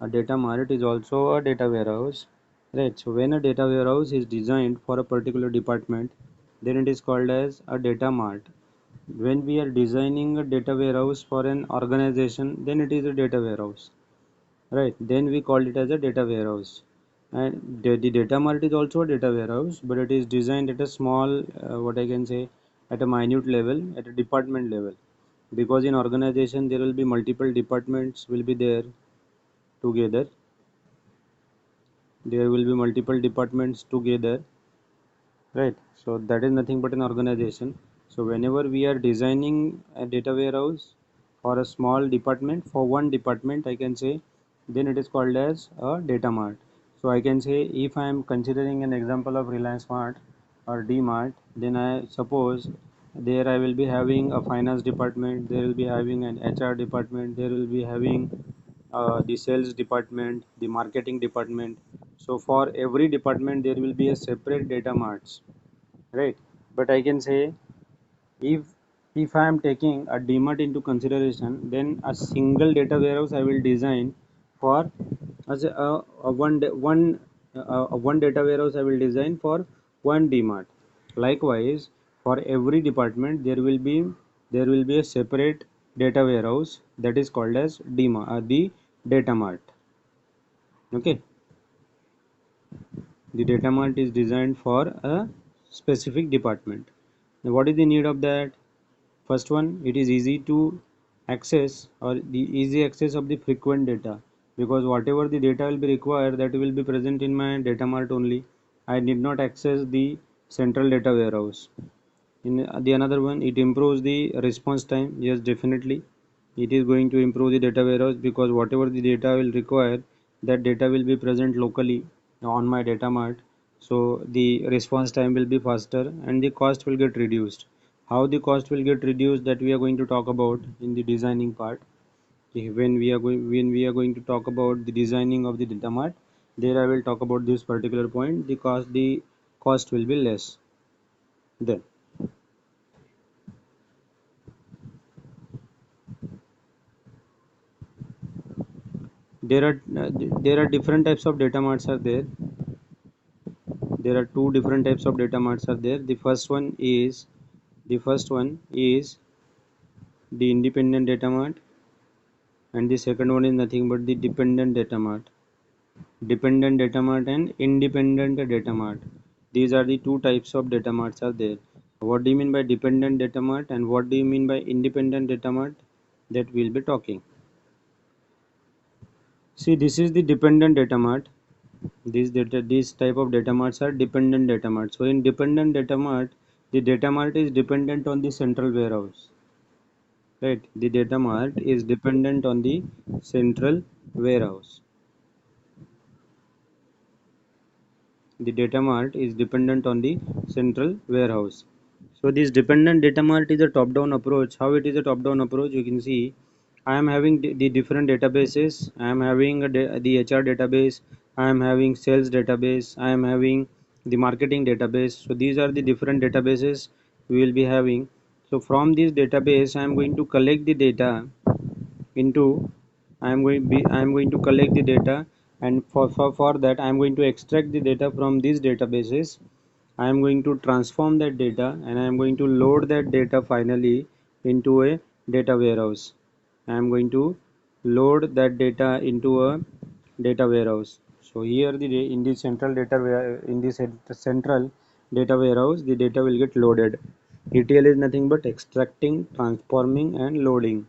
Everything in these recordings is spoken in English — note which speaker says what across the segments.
Speaker 1: A data mart is also a data warehouse, right? So when a data warehouse is designed for a particular department, then it is called as a data mart. When we are designing a data warehouse for an organization, then it is a data warehouse, right? Then we call it as a data warehouse. And the data mart is also a data warehouse, but it is designed at a small, what I can say, at a minute level, at a department level, because in organization there will be multiple departments will be there together. There will be multiple departments together, right? So that is nothing but an organization. So whenever we are designing a data warehouse for a small department, for one department I can say, then it is called as a data mart. So I can say, if I am considering an example of Reliance Mart or D Mart, then I suppose there I will be having a finance department, there will be having an HR department, there will be having the sales department, the marketing department. So for every department there will be a separate data marts, right? But I can say, if I am taking a DMart into consideration, then a single data warehouse I will design for as a one data warehouse I will design for one DMart. Likewise, for every department there will be a separate data warehouse that is called as DMart, the data mart. Okay, the data mart is designed for a specific department. Now, what is the need of that? First one, it is easy to access, or the easy access of the frequent data, because whatever the data will be required, that will be present in my data mart only. I need not access the central data warehouse. In the another one, it improves the response time. Yes, definitely it is going to improve the data warehouse, because whatever the data will require, that data will be present locally on my data mart. So the response time will be faster and the cost will get reduced. How the cost will get reduced, that we are going to talk about in the designing part. When we are going to talk about the designing of the data mart, there I will talk about this particular point. The cost will be less. Then there are different types of data marts are there. There are two different types of data marts are there. The first one is the independent data mart, and the second one is nothing but the dependent data mart. Dependent data mart and independent data mart, these are the two types of data marts are there. What do you mean by dependent data mart and what do you mean by independent data mart, that we'll be talking. See, this is the dependent data mart. These type of data marts are dependent data mart. So in dependent data mart, the data mart is dependent on the central warehouse, right? The data mart is dependent on the central warehouse. The data mart is dependent on the central warehouse. So this dependent data mart is a top down approach. How it is a top down approach, you can see I am having the different databases. I am having the HR database, I am having sales database, I am having the marketing database. So these are the different databases we will be having. So from this database I am going to collect the data into I am going to collect the data, and for that I am going to extract the data from these databases. I am going to transform that data and I am going to load that data finally into a data warehouse. I am going to load that data into a data warehouse. So here in the central central data warehouse, the data will get loaded. ETL is nothing but extracting, transforming and loading.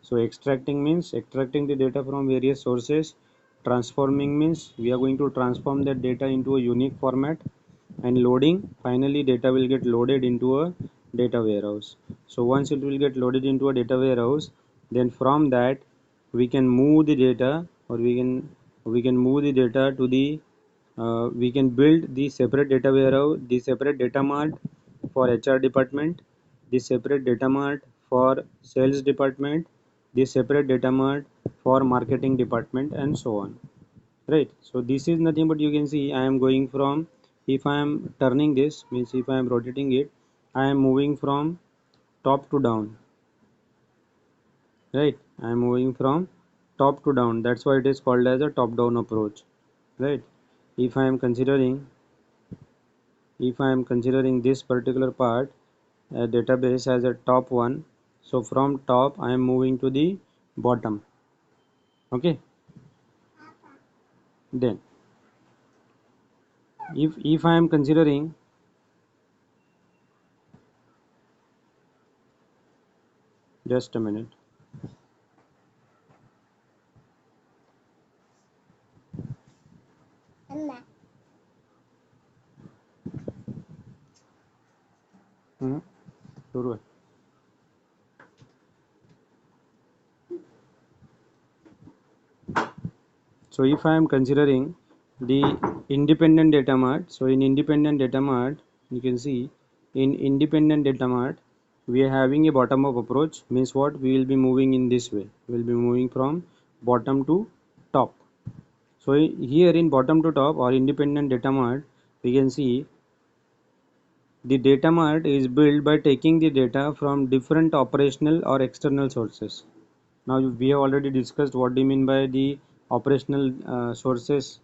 Speaker 1: So extracting means extracting the data from various sources. Transforming means we are going to transform that data into a unique format, and loading, finally data will get loaded into a data warehouse. So once it will get loaded into a data warehouse, then from that we can move the data, or we can move the data to the we can build the separate data warehouse, the separate data mart for HR department, the separate data mart for sales department, the separate data mart for marketing department, and so on, right? So this is nothing but, you can see I am going from, if I am turning this, means if I am rotating it, I am moving from top to down, right? I am moving from top to down. That's why it is called as a top down approach, right? If I am considering this particular part, a database as a top one, so from top I am moving to the bottom. Okay, then if I am considering, just a minute. हम्म, शुरू है. So if I am considering the independent data mart, so in independent data mart, you can see in independent data mart we are having a bottom up approach. Means what? We will be moving in this way. We will be moving from bottom to top. So here in bottom to top or independent data mart, we can see the data mart is built by taking the data from different operational or external sources. Now we have already discussed what do you mean by the operational sources,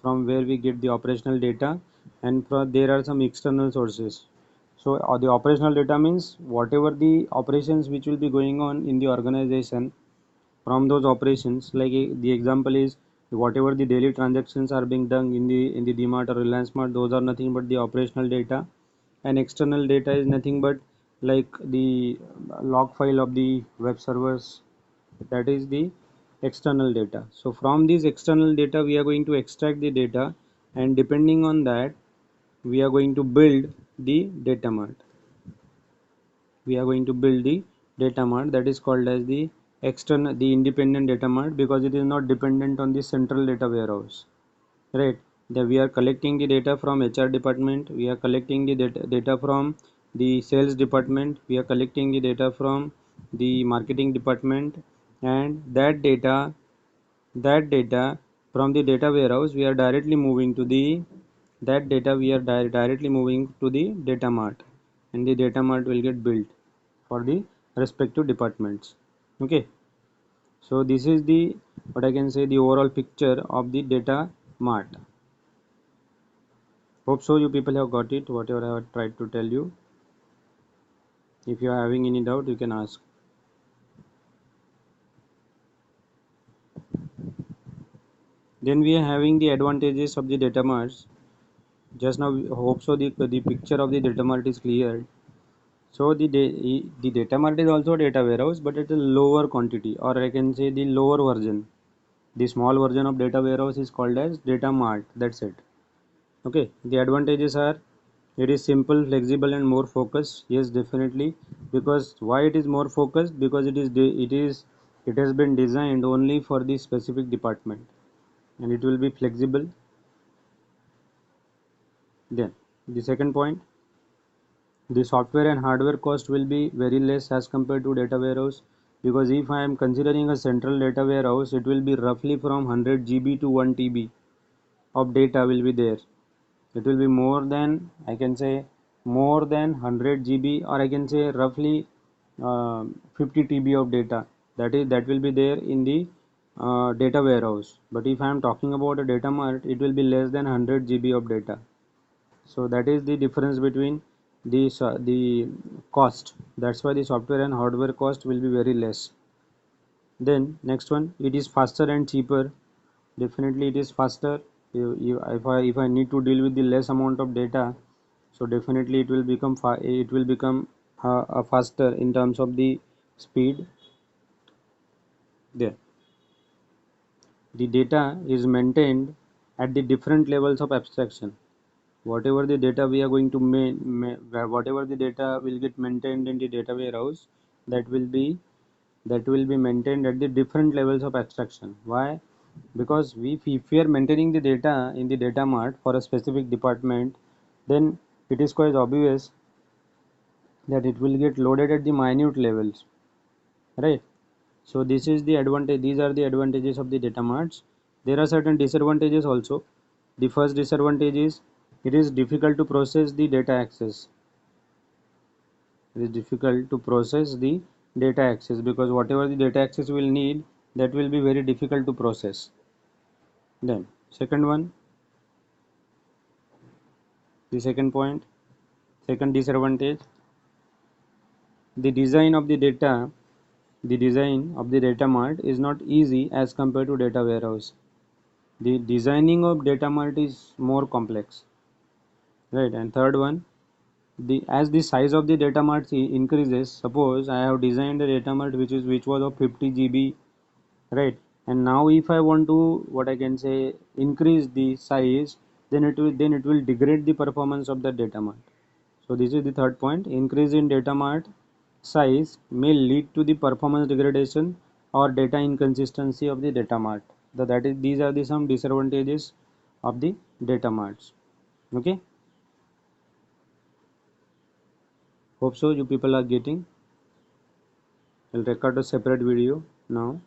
Speaker 1: from where we get the operational data, and there are some external sources. So the operational data means whatever the operations which will be going on in the organization. From those operations, like the example is whatever the daily transactions are being done in the DMart or Reliance Mart, those are nothing but the operational data. And external data is nothing but like the log file of the web servers, that is the external data. So from this external data we are going to extract the data, and depending on that we are going to build the data mart. We are going to build the data mart, that is called as the independent data mart, because it is not dependent on the central data warehouse, right? That we are collecting the data from HR department, we are collecting the data from the sales department, we are collecting the data from the marketing department, and that data from the data warehouse we are directly moving to the directly moving to the data mart, and the data mart will get built for the respective departments. Okay, so this is the what I can say, the overall picture of the data mart. Hope so you people have got it, whatever I have tried to tell you. If you are having any doubt, you can ask. Then we are having the advantages of the data marts. Just now, hope so the picture of the data mart is clear. So the data mart is also a data warehouse, but at a lower quantity, or I can say the lower version. The small version of data warehouse is called as data mart. That's it. Okay. The advantages are it is simple, flexible, and more focused. Yes, definitely. Because why it is more focused? Because it has been designed only for the specific department, and it will be flexible. Then the second point, the software and hardware cost will be very less as compared to data warehouse, because if I am considering a central data warehouse, it will be roughly from 100 GB to 1 TB of data will be there. It will be more than, I can say, more than 100 GB, or I can say roughly 50 TB of data, that will be there in the data warehouse. But if I am talking about a data mart, it will be less than 100 GB of data. So that is the difference between the cost. That's why the software and hardware cost will be very less. Then next one, it is faster and cheaper. Definitely it is faster. If I need to deal with the less amount of data, so definitely it will become faster in terms of the speed. There, the data is maintained at the different levels of abstraction. Whatever the data we are going to whatever the data will get maintained in the data warehouse, that will be maintained at the different levels of abstraction. Why? Because if we are maintaining the data in the data mart for a specific department, then it is quite obvious that it will get loaded at the minute levels, right? So this is the advantage, these are the advantages of the data marts. There are certain disadvantages also. The first disadvantage is it is difficult to process the data access. It is difficult to process the data access, because whatever the data access will need, that will be very difficult to process. Then second one, the second point, second disadvantage, the design of the data, the design of the data mart is not easy as compared to data warehouse. The designing of data mart is more complex, right? And third one, the as the size of the data mart increases, suppose I have designed a data mart which was of 50 GB, right? And now if I want to, what I can say, increase the size, then it will degrade the performance of the data mart. So this is the third point. Increase in data mart size may lead to the performance degradation or data inconsistency of the data mart. That is, these are the some disadvantages of the data marts. Okay, hope so you people are getting. I'll record a separate video now.